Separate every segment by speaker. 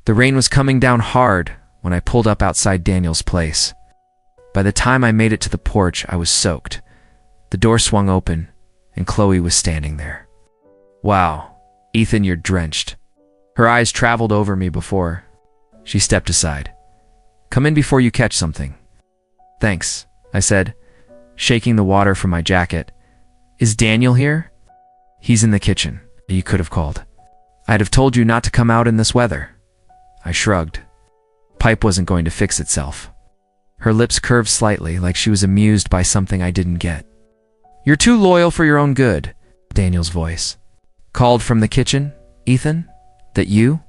Speaker 1: The rain was coming down hard when I pulled up outside Daniel's place. By the time I made it to the porch, I was soaked. The door swung open, and Chloe was standing there. "Wow, Ethan, you're drenched." Her eyes traveled over me before she stepped aside. "Come in before you catch something." "Thanks," I said, shaking the water from my jacket. "Is Daniel here?" "He's in the kitchen. You could have called." "I'd have told you not to come out in this weather." I shrugged. Pipe wasn't going to fix itself. Her lips curved slightly, like she was amused by something I didn't get. "You're too loyal for your own good," Daniel's voice called from the kitchen. "Ethan? That you?"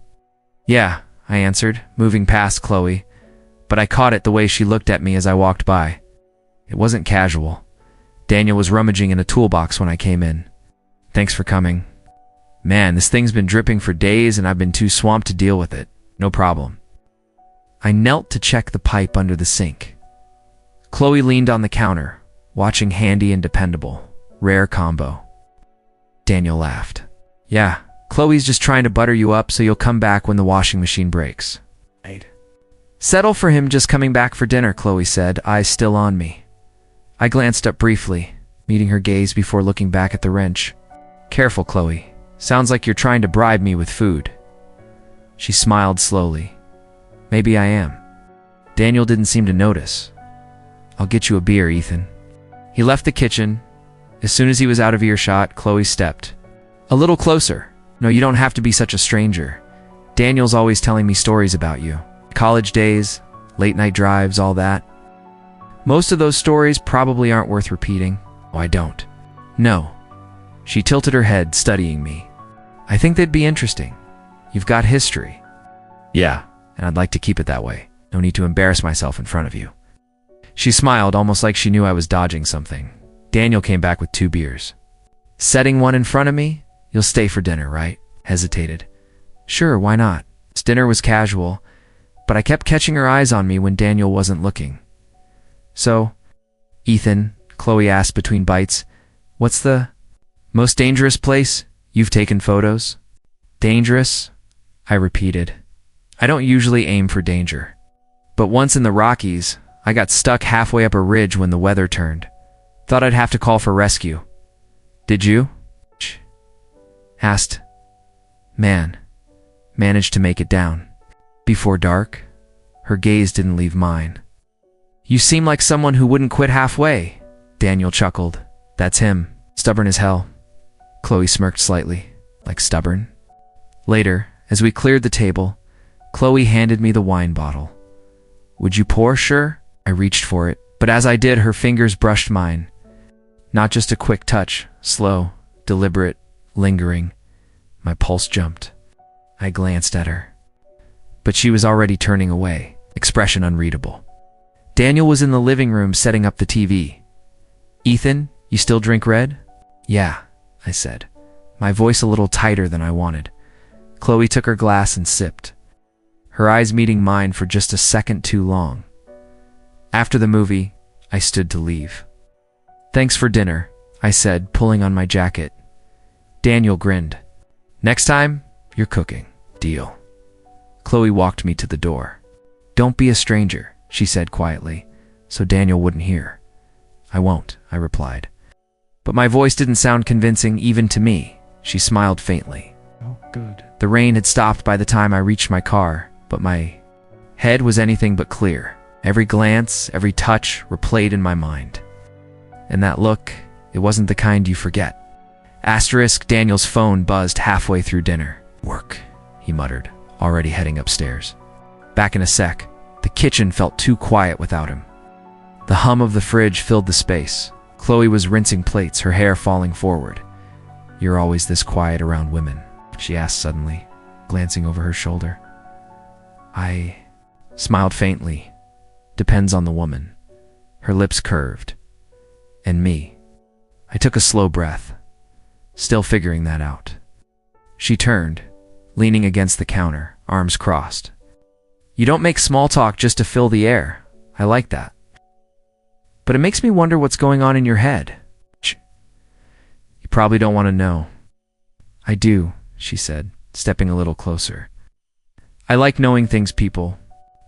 Speaker 1: "Yeah," I answered, moving past Chloe, but I caught it the way she looked at me as I walked by. It wasn't casual. Daniel was rummaging in a toolbox when I came in. "Thanks for coming." "Man, this thing's been dripping for days and I've been too swamped to deal with it." "No problem." I knelt to check the pipe under the sink. Chloe leaned on the counter, watching handy and dependable. Rare combo. Daniel laughed. "Yeah, Chloe's just trying to butter you up so you'll come back when the washing machine breaks." "Settle for him just coming back for dinner," Chloe said, eyes still on me. I glanced up briefly, meeting her gaze before looking back at the wrench. "Careful, Chloe. Sounds like you're trying to bribe me with food." She smiled slowly. "Maybe I am." Daniel didn't seem to notice. "I'll get you a beer, Ethan." He left the kitchen. As soon as he was out of earshot, Chloe stepped a little closer. "No, you don't have to be such a stranger. Daniel's always telling me stories about you. College days, late night drives, all that. Most of those stories probably aren't worth repeating." "Oh, I don't." "No." She tilted her head, studying me. "I think they'd be interesting. You've got history." "Yeah, and I'd like to keep it that way. No need to embarrass myself in front of you." She smiled, almost like she knew I was dodging something. Daniel came back with 2 beers. "Setting one in front of me? You'll stay for dinner, right?" Hesitated. "Sure, why not?" Dinner was casual, but I kept catching her eyes on me when Daniel wasn't looking. "So, Ethan," Chloe asked between bites, "what's the most dangerous place you've taken photos?" "Dangerous?" I repeated. I don't usually aim for danger. But once in the Rockies, I got stuck halfway up a ridge when the weather turned. Thought I'd have to call for rescue. "Did you?" asked. "Man, managed to make it down. Before dark." Her gaze didn't leave mine. "You seem like someone who wouldn't quit halfway," Daniel chuckled. "That's him. Stubborn as hell." Chloe smirked slightly. "Like stubborn?" Later, as we cleared the table, Chloe handed me the wine bottle. "Would you pour?" "Sure." I reached for it, but as I did, her fingers brushed mine. Not just a quick touch, slow, deliberate, lingering. My pulse jumped. I glanced at her. But she was already turning away, expression unreadable. Daniel was in the living room setting up the TV. "Ethan, you still drink red?" "Yeah," I said, my voice a little tighter than I wanted. Chloe took her glass and sipped, her eyes meeting mine for just a second too long. After the movie, I stood to leave. "Thanks for dinner," I said, pulling on my jacket. Daniel grinned. "Next time, you're cooking. Deal." Chloe walked me to the door. "Don't be a stranger," she said quietly, so Daniel wouldn't hear. "I won't," I replied. But my voice didn't sound convincing even to me. She smiled faintly.
Speaker 2: "Oh, good."
Speaker 1: The rain had stopped by the time I reached my car, but my head was anything but clear. Every glance, every touch replayed in my mind. And that look, it wasn't the kind you forget. Asterisk, Daniel's phone buzzed halfway through dinner. "Work," he muttered, already heading upstairs. Back in a sec. The kitchen felt too quiet without him. The hum of the fridge filled the space. Chloe was rinsing plates, her hair falling forward. "You're always this quiet around women?" she asked suddenly, glancing over her shoulder. I smiled faintly. "Depends on the woman." Her lips curved. "And me." I took a slow breath, still figuring that out. She turned, leaning against the counter, arms crossed. "You don't make small talk just to fill the air. I like that. But it makes me wonder what's going on in your head." "You probably don't want to know." "I do," she said, stepping a little closer. I like knowing things people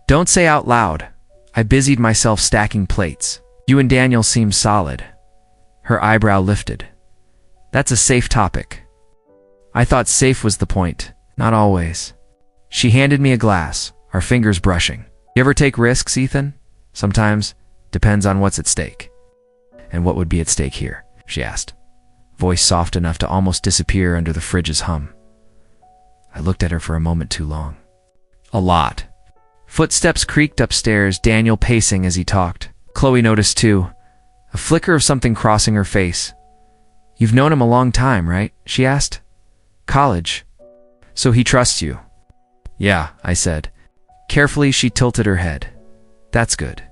Speaker 1: don't say out loud. I busied myself stacking plates. You and Daniel seem solid. Her eyebrow lifted. That's a safe topic. I thought safe was the point. Not always. She handed me a glass, our fingers brushing. You ever take risks, Ethan? Sometimes. Depends on what's at stake. And what would be at stake here? She asked, voice soft enough to almost disappear under the fridge's hum. I looked at her for a moment too long. A lot. Footsteps creaked upstairs, Daniel pacing as he talked. Chloe noticed too, a flicker of something crossing her face. You've known him a long time, right? She asked. College. So he trusts you? Yeah, I said. Carefully, she tilted her head. That's good.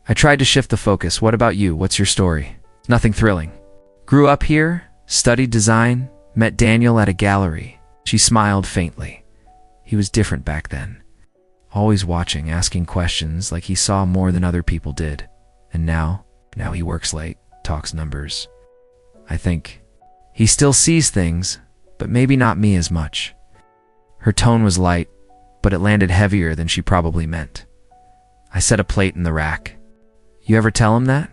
Speaker 1: I tried to shift the focus. What about you? What's your story? Nothing thrilling. Grew up here, studied design, met Daniel at a gallery. She smiled faintly. He was different back then. Always watching, asking questions like he saw more than other people did. And now he works late, talks numbers. I think he still sees things, but maybe not me as much. Her tone was light, but it landed heavier than she probably meant. I set a plate in the rack. You ever tell him that?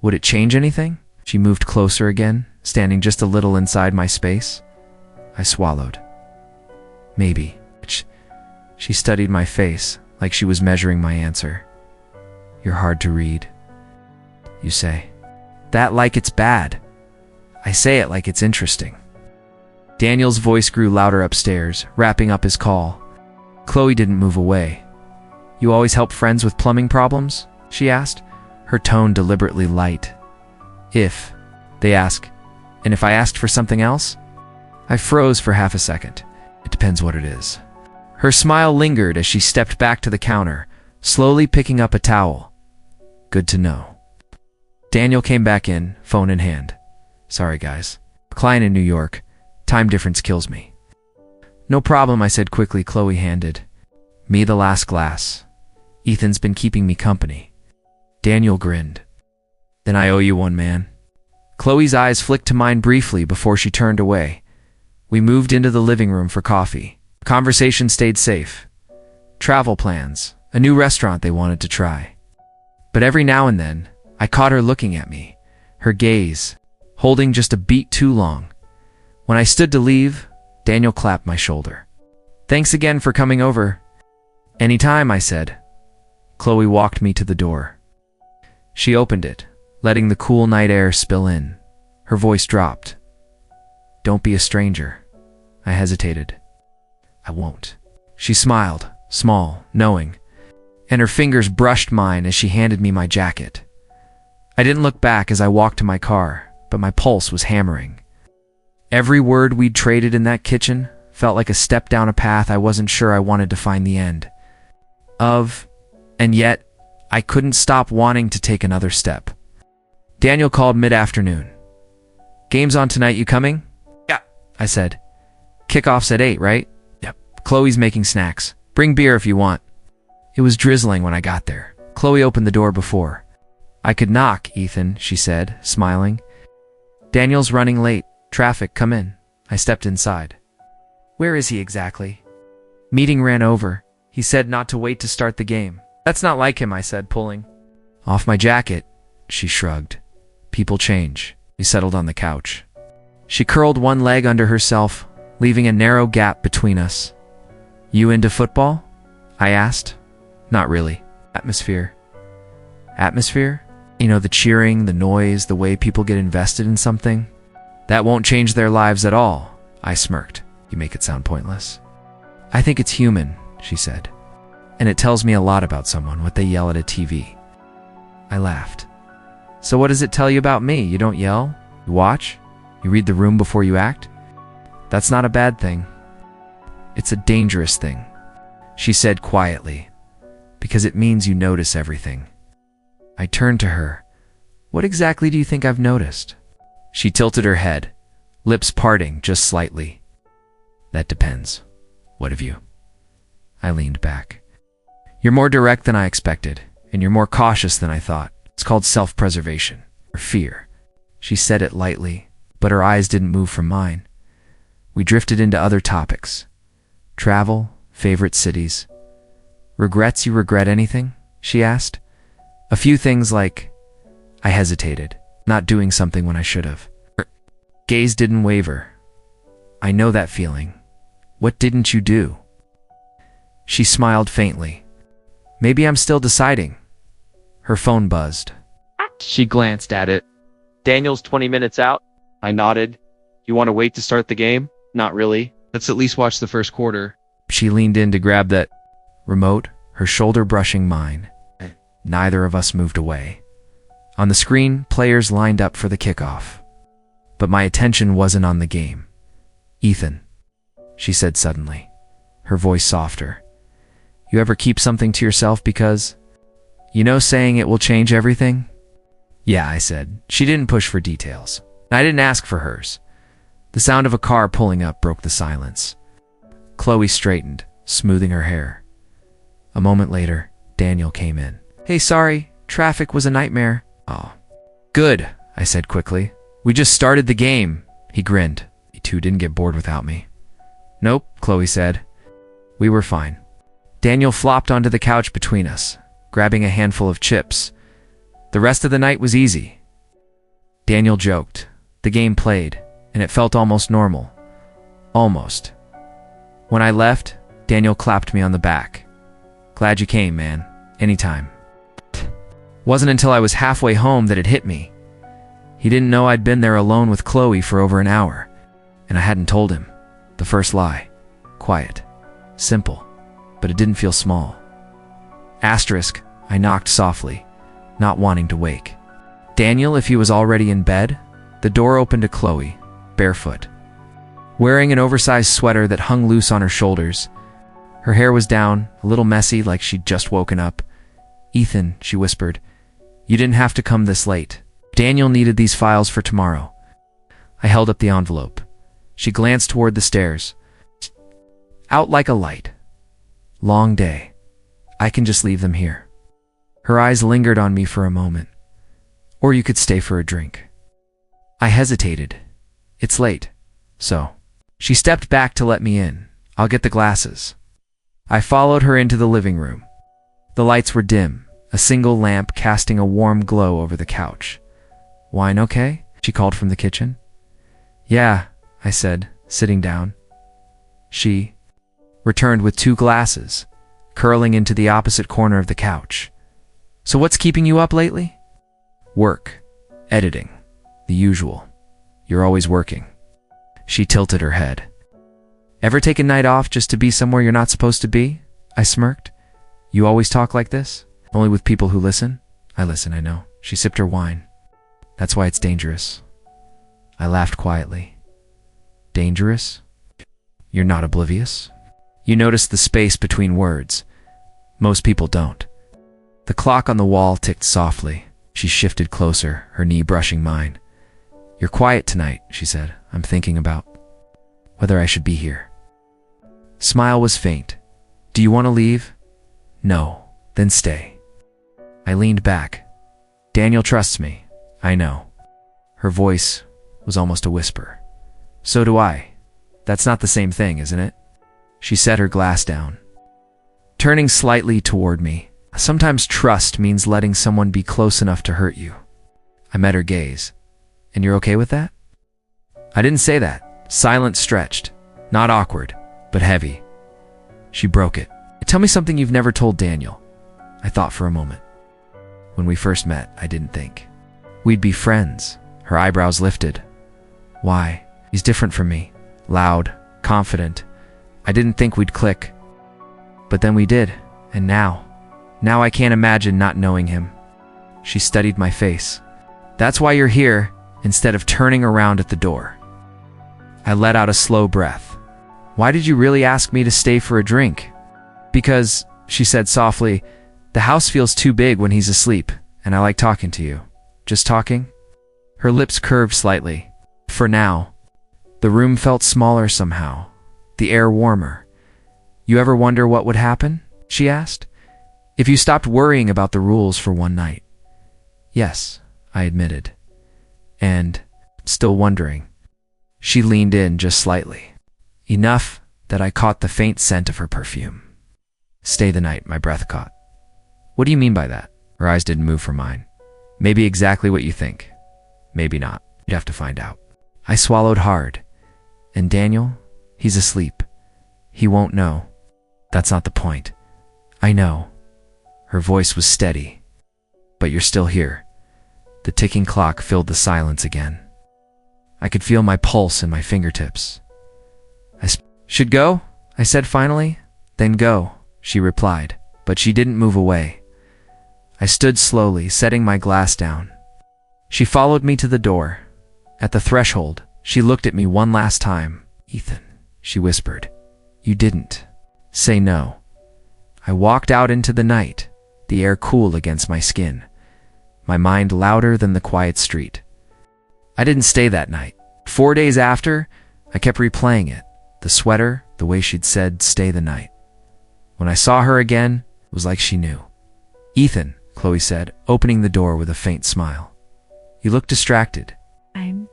Speaker 1: Would it change anything? She moved closer again, standing just a little inside my space. I swallowed. Maybe. She studied my face, like she was measuring my answer. You're hard to read. You say. That like it's bad. I say it like it's interesting. Daniel's voice grew louder upstairs, wrapping up his call. Chloe didn't move away. You always help friends with plumbing problems? She asked, her tone deliberately light. If, they ask, and if I asked for something else? I froze for half a second. It depends what it is. Her smile lingered as she stepped back to the counter, slowly picking up a towel. Good to know. Daniel came back in, phone in hand. Sorry, guys. Client in New York. Time difference kills me. No problem, I said quickly. Chloe handed me the last glass. Ethan's been keeping me company. Daniel grinned. Then I owe you one, man. Chloe's eyes flicked to mine briefly before she turned away. We moved into the living room for coffee. Conversation stayed safe. Travel plans, a new restaurant they wanted to try. But every now and then, I caught her looking at me, her gaze, holding just a beat too long. When I stood to leave, Daniel clapped my shoulder. Thanks again for coming over. Anytime, I said. Chloe walked me to the door. She opened it, letting the cool night air spill in. Her voice dropped. Don't be a stranger. I hesitated. I won't. She smiled, small, knowing, and her fingers brushed mine as she handed me my jacket. I didn't look back as I walked to my car, but my pulse was hammering. Every word we'd traded in that kitchen felt like a step down a path I wasn't sure I wanted to find the end of, and yet I couldn't stop wanting to take another step. Daniel called mid-afternoon. Game's on tonight, you coming? Yeah, I said. Kickoff's at 8, right? Yep. Chloe's making snacks. Bring beer if you want. It was drizzling when I got there. Chloe opened the door before. I could knock, Ethan, she said, smiling. Daniel's running late. Traffic, come in. I stepped inside. Where is he exactly? Meeting ran over. He said not to wait to start the game. That's not like him, I said, pulling off my jacket. She shrugged. People change. We settled on the couch. She curled one leg under herself, leaving a narrow gap between us. You into football? I asked. Not really. Atmosphere. Atmosphere? You know, the cheering, the noise, the way people get invested in something. That won't change their lives at all. I smirked. You make it sound pointless. I think it's human, she said. And it tells me a lot about someone, what they yell at a TV. I laughed. So what does it tell you about me? You don't yell? You watch? You read the room before you act? That's not a bad thing. It's a dangerous thing, she said quietly, because it means you notice everything. I turned to her. What exactly do you think I've noticed? She tilted her head, lips parting just slightly. That depends. What have you? I leaned back. You're more direct than I expected, and you're more cautious than I thought. It's called self-preservation, or fear. She said it lightly, but her eyes didn't move from mine. We drifted into other topics. Travel, Favorite cities? Regrets you regret anything? She asked. A few things like, I hesitated, not doing something when I should have. Her gaze didn't waver. I know that feeling. What didn't you do? She smiled faintly. Maybe I'm still deciding. Her phone buzzed.
Speaker 2: She glanced at it. Daniel's 20 minutes out. I nodded. You want to wait to start the game? Not really. Let's at least watch the first quarter.
Speaker 1: She leaned in to grab that remote, her shoulder brushing mine. Neither of us moved away. On the screen, players lined up for the kickoff. But my attention wasn't on the game. Ethan, she said suddenly, her voice softer. You ever keep something to yourself because, saying it will change everything? Yeah, I said. She didn't push for details. I didn't ask for hers. The sound of a car pulling up broke the silence. Chloe straightened, smoothing her hair. A moment later, Daniel came in. Hey, sorry, traffic was a nightmare. Oh. Good, I said quickly. We just started the game. He grinned. You two didn't get bored without me. Nope, Chloe said. We were fine. Daniel flopped onto the couch between us, grabbing a handful of chips. The rest of the night was easy. Daniel joked. The game played, and it felt almost normal. Almost. When I left, Daniel clapped me on the back. Glad you came, man. Anytime. Wasn't until I was halfway home that it hit me. He didn't know I'd been there alone with Chloe for over an hour, and I hadn't told him. The first lie. Quiet. Simple. But it didn't feel small. Asterisk, I knocked softly, not wanting to wake. Daniel, if he was already in bed, the door opened to Chloe, barefoot. Wearing an oversized sweater that hung loose on her shoulders. Her hair was down, a little messy like she'd just woken up. Ethan, she whispered, you didn't have to come this late. Daniel needed these files for tomorrow. I held up the envelope. She glanced toward the stairs. Out like a light. Long day. I can just leave them here. Her eyes lingered on me for a moment. Or you could stay for a drink. I hesitated. It's late. So. She stepped back to let me in. I'll get the glasses. I followed her into the living room. The lights were dim, a single lamp casting a warm glow over the couch. Wine okay? She called from the kitchen. Yeah, I said, sitting down. She returned with 2 glasses, curling into the opposite corner of the couch. So what's keeping you up lately? Work. Editing. The usual. You're always working. She tilted her head. Ever take a night off just to be somewhere you're not supposed to be? I smirked. You always talk like this? Only with people who listen? I listen, I know. She sipped her wine. That's why it's dangerous. I laughed quietly. Dangerous? You're not oblivious? You notice the space between words. Most people don't. The clock on the wall ticked softly. She shifted closer, her knee brushing mine. You're quiet tonight, she said. I'm thinking about whether I should be here. Smile was faint. Do you want to leave? No. Then stay. I leaned back. Daniel trusts me. I know. Her voice was almost a whisper. So do I. That's not the same thing, isn't it? She set her glass down. Turning slightly toward me. Sometimes trust means letting someone be close enough to hurt you. I met her gaze. And you're okay with that? I didn't say that. Silence stretched. Not awkward, but heavy. She broke it. Tell me something you've never told Daniel. I thought for a moment. When we first met, I didn't think we'd be friends. Her eyebrows lifted. Why? He's different from me. Loud, confident. I didn't think we'd click. But then we did, and now I can't imagine not knowing him. She studied my face. That's why you're here, instead of turning around at the door. I let out a slow breath. Why did you really ask me to stay for a drink? Because, she said softly, the house feels too big when he's asleep, and I like talking to you. Just talking? Her lips curved slightly. For now. The room felt smaller somehow, the air warmer. You ever wonder what would happen? She asked. If you stopped worrying about the rules for one night. Yes, I admitted. And, still wondering. She leaned in just slightly. Enough that I caught the faint scent of her perfume. Stay the night, my breath caught. What do you mean by that? Her eyes didn't move from mine. Maybe exactly what you think. Maybe not. You'd have to find out. I swallowed hard. And Daniel, he's asleep. He won't know. That's not the point. I know. Her voice was steady. But you're still here. The ticking clock filled the silence again. I could feel my pulse in my fingertips. Should go? I said finally. Then go, she replied, but she didn't move away. I stood slowly, setting my glass down. She followed me to the door. At the threshold, she looked at me one last time. Ethan, she whispered, you didn't say no. I walked out into the night, the air cool against my skin, my mind louder than the quiet street. I didn't stay that night. 4 days after, I kept replaying it. The sweater, the way she'd said, stay the night. When I saw her again, it was like she knew. Ethan, Chloe said, opening the door with a faint smile. You look distracted.
Speaker 3: I'm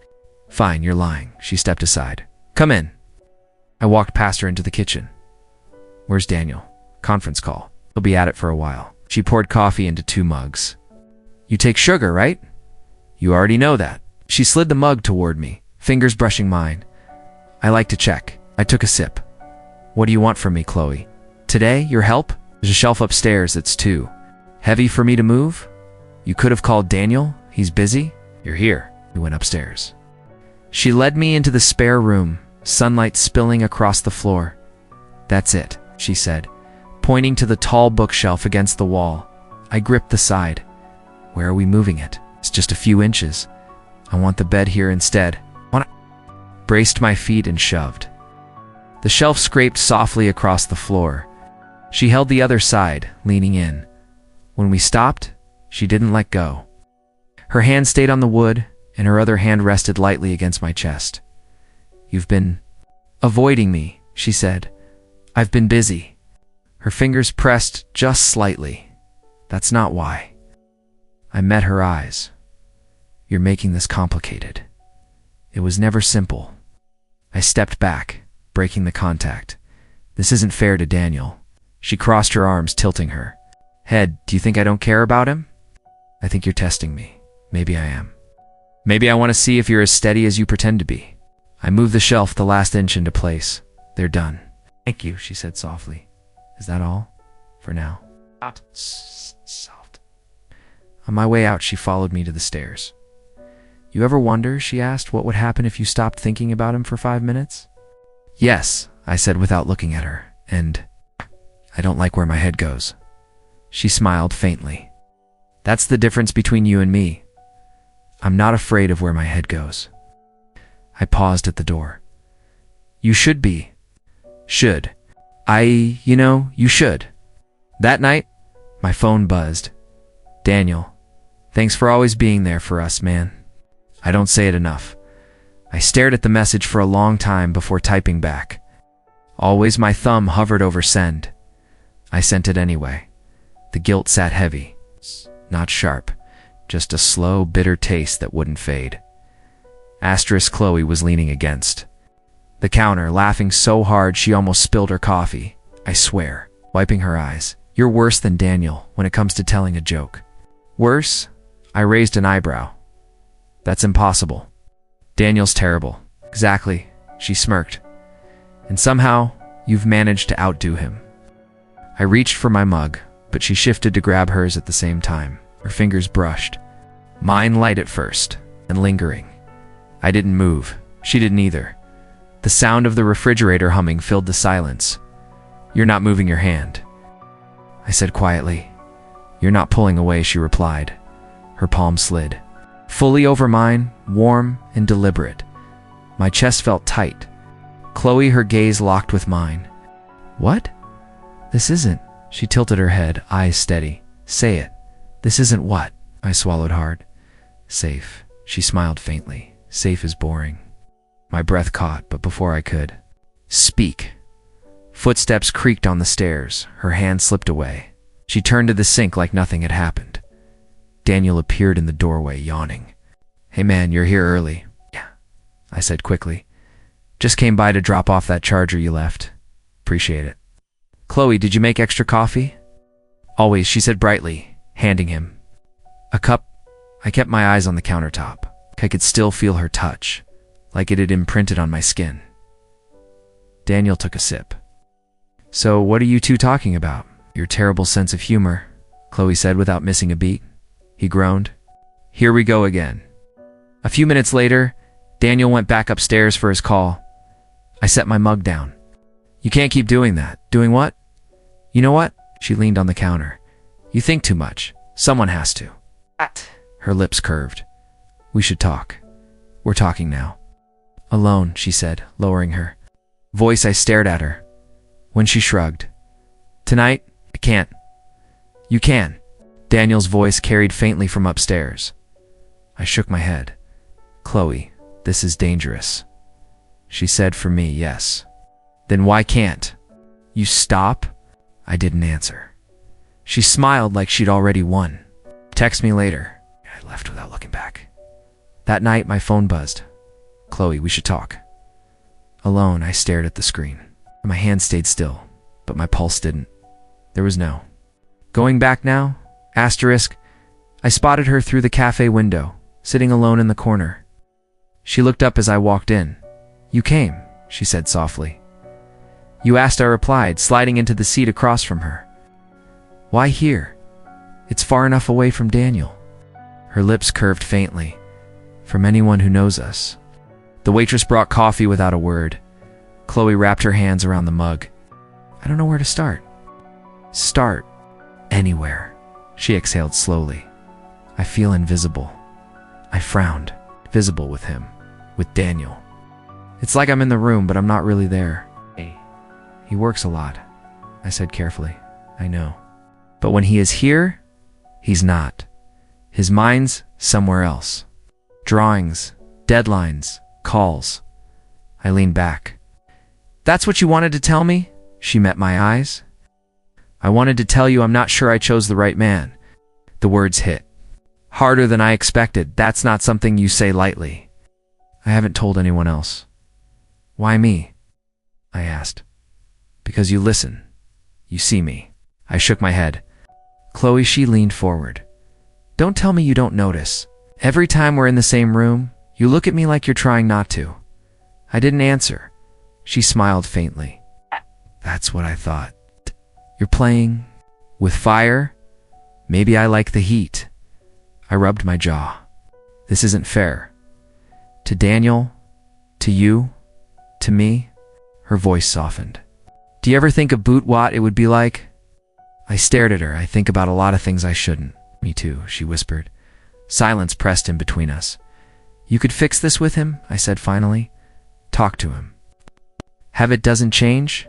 Speaker 1: Fine, you're lying. She stepped aside. Come in. I walked past her into the kitchen. Where's Daniel? Conference call. He'll be at it for a while. She poured coffee into 2 mugs. You take sugar, right? You already know that. She slid the mug toward me, fingers brushing mine. I like to check. I took a sip. What do you want from me, Chloe? Today, your help? There's a shelf upstairs that's too heavy for me to move. You could have called Daniel. He's busy. You're here. We went upstairs. She led me into the spare room, sunlight spilling across the floor. That's it, she said, pointing to the tall bookshelf against the wall. I gripped the side. Where are we moving it? It's just a few inches. I want the bed here instead. Braced my feet and shoved. The shelf scraped softly across the floor. She held the other side, leaning in. When we stopped, she didn't let go. Her hand stayed on the wood, and her other hand rested lightly against my chest. You've been avoiding me, she said. I've been busy. Her fingers pressed just slightly. That's not why. I met her eyes. You're making this complicated. It was never simple. I stepped back, breaking the contact. This isn't fair to Daniel. She crossed her arms, tilting her head. Do you think I don't care about him? I think you're testing me. Maybe I am. Maybe I want to see if you're as steady as you pretend to be. I moved the shelf the last inch into place. They're done. Thank you, she said softly. Is that all? For now. Soft. On my way out, she followed me to the stairs. You ever wonder, she asked, what would happen if you stopped thinking about him for 5 minutes? Yes, I said without looking at her, and I don't like where my head goes. She smiled faintly. That's the difference between you and me. I'm not afraid of where my head goes. I paused at the door. You should be. Should. You should. That night, my phone buzzed. Daniel, thanks for always being there for us, man. I don't say it enough. I stared at the message for a long time before typing back. Always my thumb hovered over send. I sent it anyway. The guilt sat heavy, not sharp, just a slow, bitter taste that wouldn't fade. Asterisk Chloe was leaning against the counter, laughing so hard she almost spilled her coffee. I swear, wiping her eyes. You're worse than Daniel when it comes to telling a joke. Worse? I raised an eyebrow. That's impossible. Daniel's terrible. Exactly, she smirked. And somehow, you've managed to outdo him. I reached for my mug, but she shifted to grab hers at the same time. Her fingers brushed. Mine light at first, and lingering. I didn't move. She didn't either. The sound of the refrigerator humming filled the silence. You're not moving your hand, I said quietly. You're not pulling away, she replied. Her palm slid. Fully over mine, warm and deliberate. My chest felt tight. Chloe, her gaze locked with mine. What? This isn't. She tilted her head, eyes steady. Say it. This isn't what? I swallowed hard. Safe. She smiled faintly. Safe is boring. My breath caught, but before I could speak, footsteps creaked on the stairs. Her hand slipped away. She turned to the sink like nothing had happened. Daniel appeared in the doorway, yawning. Hey man, you're here early. Yeah, I said quickly. Just came by to drop off that charger you left. appreciate it. Chloe, did you make extra coffee? Always, she said brightly, handing him a cup. I kept my eyes on the countertop. I could still feel her touch, like it had imprinted on my skin. Daniel took a sip. So, what are you two talking about? Your terrible sense of humor, Chloe said without missing a beat. He groaned. Here we go again. A few minutes later, Daniel went back upstairs for his call. I set my mug down. You can't keep doing that. Doing what? You know what? She leaned on the counter. You think too much. Someone has to. Her lips curved. We should talk. We're talking now. Alone, she said, lowering her voice. I stared at her. When she shrugged. Tonight, I can't. You can. Daniel's voice carried faintly from upstairs. I shook my head. Chloe, this is dangerous. She said, for me, yes. Then why can't you stop? I didn't answer. She smiled like she'd already won. Text me later. I left without looking back. That night, my phone buzzed. Chloe, we should talk. Alone, I stared at the screen. My hand stayed still, but my pulse didn't. There was no going back now? Asterisk. I spotted her through the cafe window, sitting alone in the corner. She looked up as I walked in. You came, she said softly. You asked, I replied, sliding into the seat across from her. Why here? It's far enough away from Daniel. Her lips curved faintly. From anyone who knows us. The waitress brought coffee without a word. Chloe wrapped her hands around the mug. I don't know where to start. Start anywhere. She exhaled slowly. I feel invisible. I frowned. Visible with him. With Daniel. It's like I'm in the room, but I'm not really there. He works a lot, I said carefully. I know. But when he is here, he's not. His mind's somewhere else. Drawings, deadlines, calls. I leaned back. That's what you wanted to tell me? She met my eyes. I wanted to tell you I'm not sure I chose the right man. The words hit harder than I expected. That's not something you say lightly. I haven't told anyone else. Why me? I asked. Because you listen. You see me. I shook my head. Chloe, she leaned forward. Don't tell me you don't notice. Every time we're in the same room, you look at me like you're trying not to. I didn't answer. She smiled faintly. That's what I thought. You're playing with fire? Maybe I like the heat. I rubbed my jaw. This isn't fair. To Daniel, to you, to me. Her voice softened. Do you ever think about what it would be like? I stared at her. I think about a lot of things I shouldn't. Me too, she whispered. Silence pressed in between us. You could fix this with him, I said finally. Talk to him. Have it doesn't change?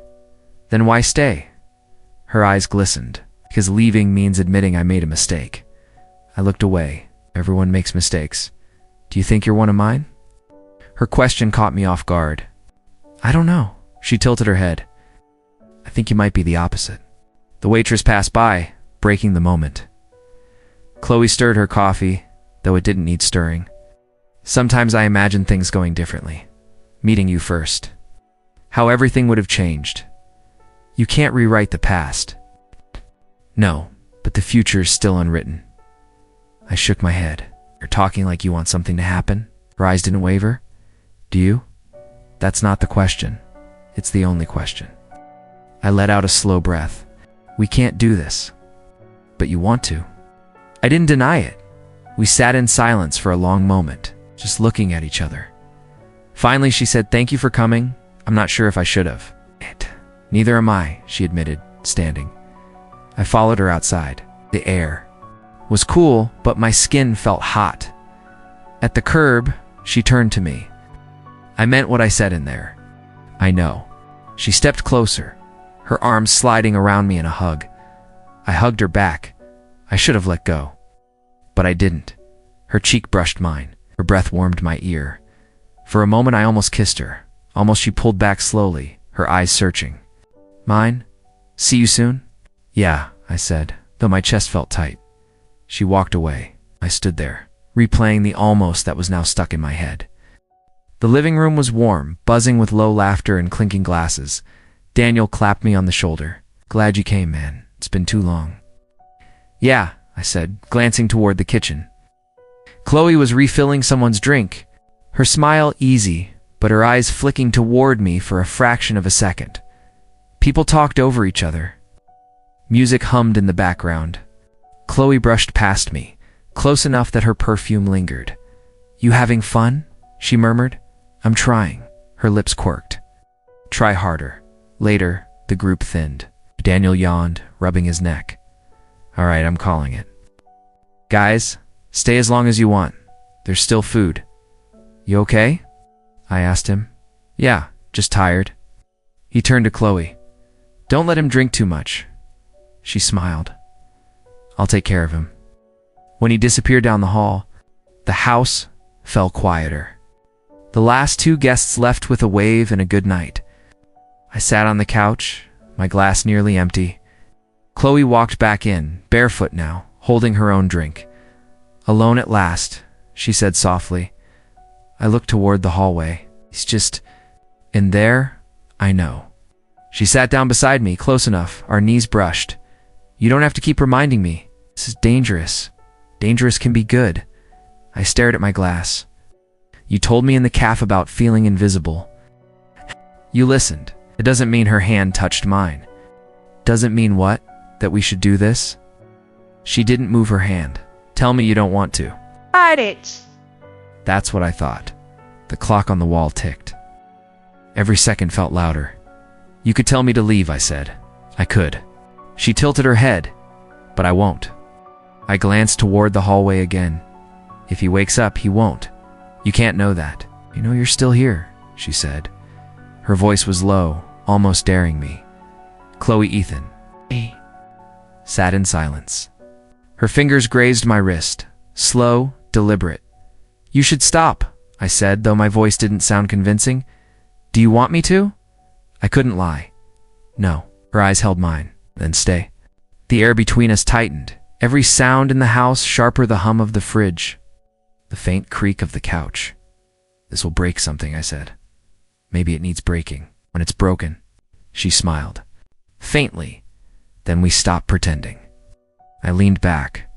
Speaker 1: Then why stay? Her eyes glistened. Because leaving means admitting I made a mistake. I looked away. Everyone makes mistakes. Do you think you're one of mine? Her question caught me off guard. I don't know. She tilted her head. I think you might be the opposite. The waitress passed by, breaking the moment. Chloe stirred her coffee, though it didn't need stirring. Sometimes I imagine things going differently. Meeting you first. How everything would have changed. You can't rewrite the past. No, but the future is still unwritten. I shook my head. You're talking like you want something to happen? Her eyes didn't waver. Do you? That's not the question. It's the only question. I let out a slow breath. We can't do this. But you want to. I didn't deny it. We sat in silence for a long moment, just looking at each other. Finally, she said, thank you for coming. I'm not sure if I should have. Neither am I, she admitted, standing. I followed her outside. The air was cool, but my skin felt hot. At the curb, she turned to me. I meant what I said in there. I know. She stepped closer, her arms sliding around me in a hug. I hugged her back. I should have let go. But I didn't. Her cheek brushed mine. Her breath warmed my ear. For a moment I almost kissed her. Almost she pulled back slowly, her eyes searching. Mine? See you soon? Yeah, I said, though my chest felt tight. She walked away. I stood there, replaying the almost that was now stuck in my head. The living room was warm, buzzing with low laughter and clinking glasses. Daniel clapped me on the shoulder. Glad you came, man. It's been too long. Yeah, I said, glancing toward the kitchen. Chloe was refilling someone's drink, her smile easy, but her eyes flicking toward me for a fraction of a second. People talked over each other. Music hummed in the background. Chloe brushed past me, close enough that her perfume lingered. You having fun? She murmured. I'm trying. Her lips quirked. Try harder. Later, the group thinned. Daniel yawned, rubbing his neck. All right, I'm calling it. Guys, stay as long as you want. There's still food. You okay? I asked him. Yeah, just tired. He turned to Chloe. Don't let him drink too much. She smiled. I'll take care of him. When he disappeared down the hall, the house fell quieter. The last two guests left with a wave and a good night. I sat on the couch, my glass nearly empty. Chloe walked back in, barefoot now, holding her own drink. Alone at last, she said softly. I looked toward the hallway. He's just in there, I know. She sat down beside me, close enough, our knees brushed. You don't have to keep reminding me. This is dangerous. Dangerous can be good. I stared at my glass. You told me in the cafe about feeling invisible. You listened. It doesn't mean her hand touched mine. Doesn't mean what? That we should do this? She didn't move her hand. Tell me you don't want to.
Speaker 3: Hide it.
Speaker 1: That's what I thought. The clock on the wall ticked. Every second felt louder. You could tell me to leave, I said. I could. She tilted her head, but I won't. I glanced toward the hallway again. If he wakes up, he won't. You can't know that. You know you're still here, she said. Her voice was low, almost daring me. Chloe Ethan. Sat in silence. Her fingers grazed my wrist, slow, deliberate. You should stop, I said, though my voice didn't sound convincing. Do you want me to? I couldn't lie. No. Her eyes held mine. Then stay. The air between us tightened, every sound in the house sharper the hum of the fridge, the faint creak of the couch. This will break something, I said. Maybe it needs breaking. When it's broken, she smiled. Faintly. Then we stopped pretending. I leaned back,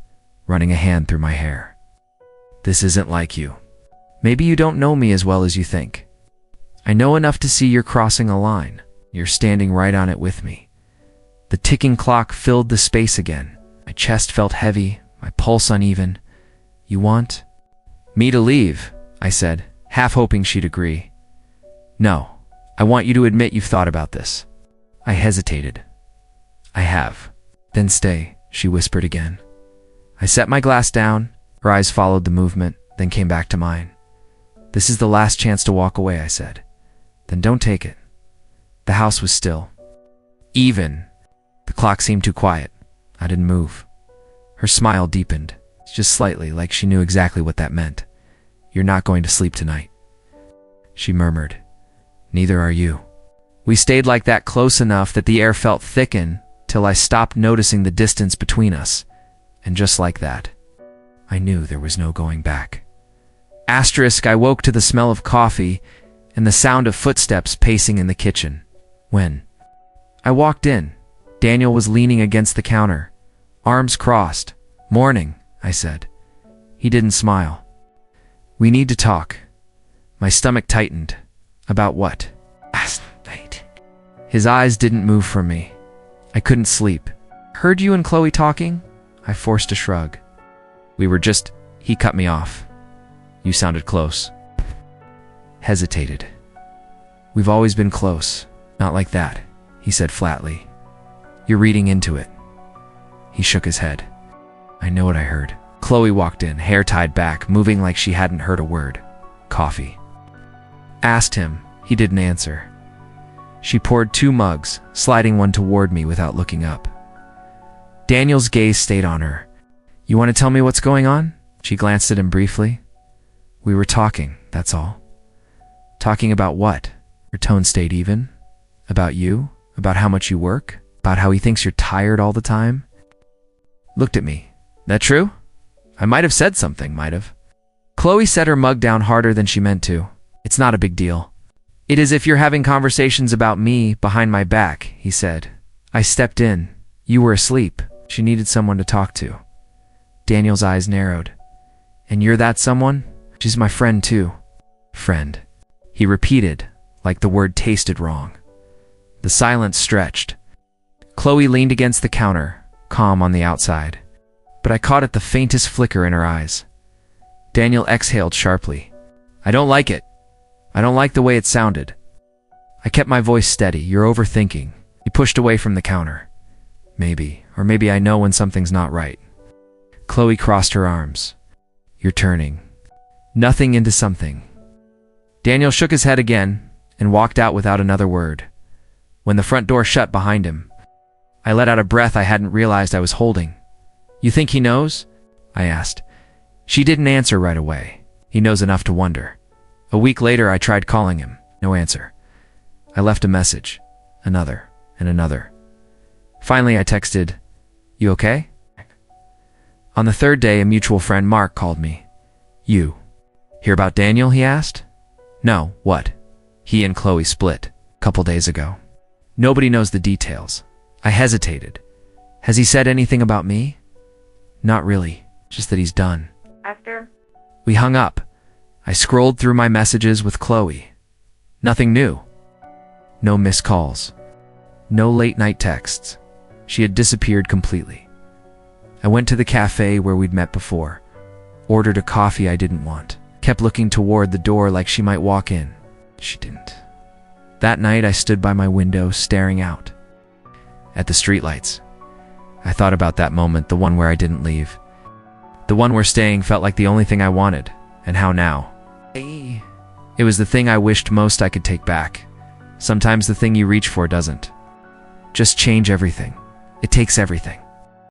Speaker 1: running a hand through my hair. This isn't like you. Maybe you don't know me as well as you think. I know enough to see you're crossing a line. You're standing right on it with me. The ticking clock filled the space again. My chest felt heavy, my pulse uneven. You want me to leave? I said, half hoping she'd agree. No, I want you to admit you've thought about this. I hesitated. I have. Then stay, she whispered again. I set my glass down. Her eyes followed the movement, then came back to mine. This is the last chance to walk away, I said. Then don't take it. The house was still. Even. The clock seemed too quiet. I didn't move. Her smile deepened, just slightly, like she knew exactly what that meant. You're not going to sleep tonight. She murmured. Neither are you. We stayed like that close enough that the air felt thicken till I stopped noticing the distance between us. And just like that, I knew there was no going back. I woke to the smell of coffee and the sound of footsteps pacing in the kitchen. When I walked in, Daniel was leaning against the counter, arms crossed. Morning, I said. He didn't smile. We need to talk. My stomach tightened. About what? Last night. His eyes didn't move from me. I couldn't sleep. Heard you and Chloe talking? I forced a shrug. We were just... He cut me off. You sounded close. Hesitated. We've always been close. Not like that, he said flatly. You're reading into it. He shook his head. I know what I heard. Chloe walked in, hair tied back, moving like she hadn't heard a word. Coffee. Asked him. He didn't answer. She poured 2 mugs, sliding one toward me without looking up. Daniel's gaze stayed on her. You want to tell me what's going on? She glanced at him briefly. We were talking, that's all. Talking about what? Her tone stayed even. About you? About how much you work? About how he thinks you're tired all the time? Looked at me. That true? I might have said something, might have. Chloe set her mug down harder than she meant to. It's not a big deal. It is if you're having conversations about me behind my back, he said. I stepped in. You were asleep. She needed someone to talk to. Daniel's eyes narrowed. And you're that someone? She's my friend too. Friend. He repeated, like the word tasted wrong. The silence stretched. Chloe leaned against the counter, calm on the outside. But I caught at the faintest flicker in her eyes. Daniel exhaled sharply. I don't like it. I don't like the way it sounded. I kept my voice steady. You're overthinking. He pushed away from the counter. Maybe, or maybe I know when something's not right. Chloe crossed her arms. You're turning nothing into something. Daniel shook his head again and walked out without another word. When the front door shut behind him, I let out a breath I hadn't realized I was holding. You think he knows? I asked. She didn't answer right away. He knows enough to wonder. A week later, I tried calling him. No answer. I left a message. Another, and another. Finally, I texted, You okay? On the third day, a mutual friend, Mark, called me. You. Hear about Daniel, he asked. No, what? He and Chloe split a couple days ago. Nobody knows the details. I hesitated. Has he said anything about me? Not really, just that he's done.
Speaker 3: After?
Speaker 1: We hung up. I scrolled through my messages with Chloe. Nothing new. No missed calls. No late-night texts. She had disappeared completely. I went to the cafe where we'd met before, ordered a coffee I didn't want, kept looking toward the door like she might walk in. She didn't. That night, I stood by my window, staring out at the streetlights. I thought about that moment, the one where I didn't leave. The one where staying felt like the only thing I wanted, and how now. It was the thing I wished most I could take back. Sometimes the thing you reach for doesn't just change everything. It takes everything.